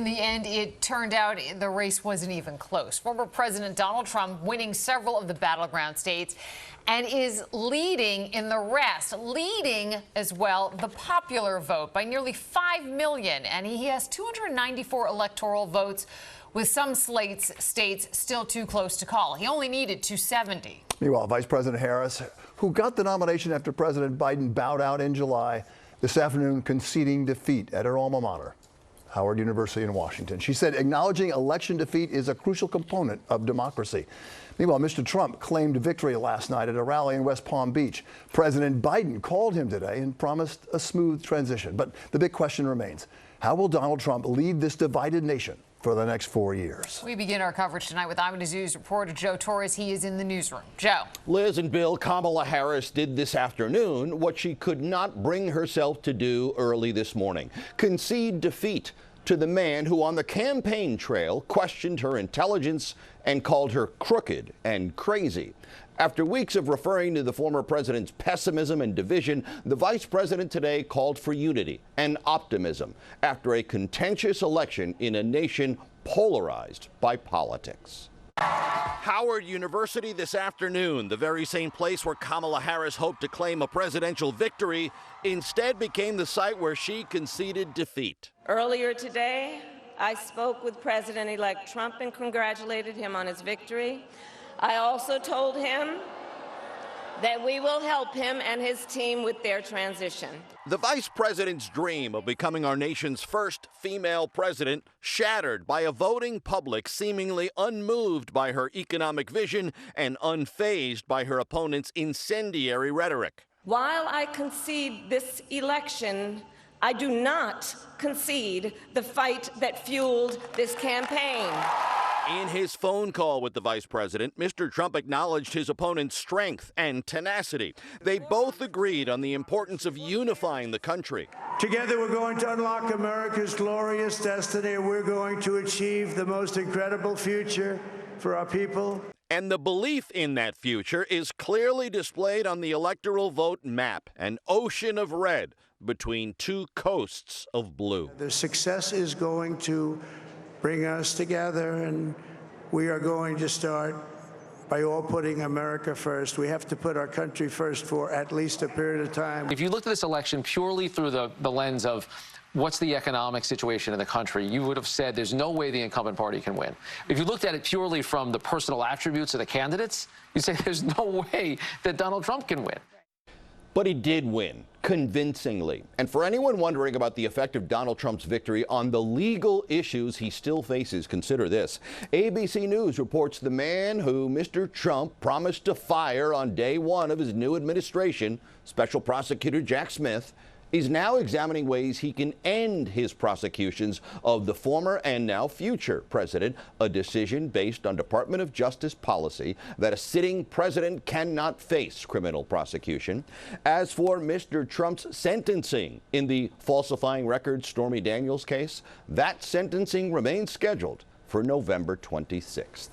the end, it turned out the race wasn't even close. Former President Donald Trump winning several of the battleground states and is leading in the rest, leading as well the popular vote by nearly 5 million. And he has 294 electoral votes, with some states still too close to call. He only needed 270. Meanwhile, Vice President Harris, who got the nomination after President Biden bowed out in July, this afternoon conceding defeat at her alma mater, Howard University in Washington. She said acknowledging election defeat is a crucial component of democracy. Meanwhile, Mr. Trump claimed victory last night at a rally in West Palm Beach. President Biden called him today and promised a smooth transition. But the big question remains, how will Donald Trump lead this divided nation for the next 4 years? We begin our coverage tonight with Eyewitness News reporter Torres. He is in the newsroom. Joe. Liz and Bill, Kamala Harris did this afternoon what she could not bring herself to do early this morning: concede defeat to the man who on the campaign trail questioned her intelligence and called her crooked and crazy. After weeks of referring to the former president's pessimism and division, the vice president today called for unity and optimism after a contentious election in a nation polarized by politics. Howard University this afternoon, the very same place where Kamala Harris hoped to claim a presidential victory, instead became the site where she conceded defeat. Earlier today, I spoke with President-elect Trump and congratulated him on his victory. I also told him that we will help him and his team with their transition. The vice president's dream of becoming our nation's first female president shattered by a voting public seemingly unmoved by her economic vision and unfazed by her opponent's incendiary rhetoric. While I concede this election, I do not concede the fight that fueled this campaign. In his phone call with the vice president, Mr. Trump acknowledged his opponent's strength and tenacity. They both agreed on the importance of unifying the country. Together, we're going to unlock America's glorious destiny. We're going to achieve the most incredible future for our people. And the belief in that future is clearly displayed on the electoral vote map, an ocean of red between two coasts of blue. The success is going to bring us together, and we are going to start by all putting America first. We have to put our country first for at least a period of time. If you looked at this election purely through the lens of what's the economic situation in the country, you would have said there's no way the incumbent party can win. If you looked at it purely from the personal attributes of the candidates, you'd say there's no way that Donald Trump can win. But he did win, convincingly. And for anyone wondering about the effect of Donald Trump's victory on the legal issues he still faces, consider this. ABC News reports the man who Mr. Trump promised to fire on day one of his new administration, Special Prosecutor Jack Smith, is now examining ways he can end his prosecutions of the former and now future president, a decision based on Department of Justice policy that a sitting president cannot face criminal prosecution. As for Mr. Trump's sentencing in the falsifying records Stormy Daniels case, that sentencing remains scheduled for November 26th.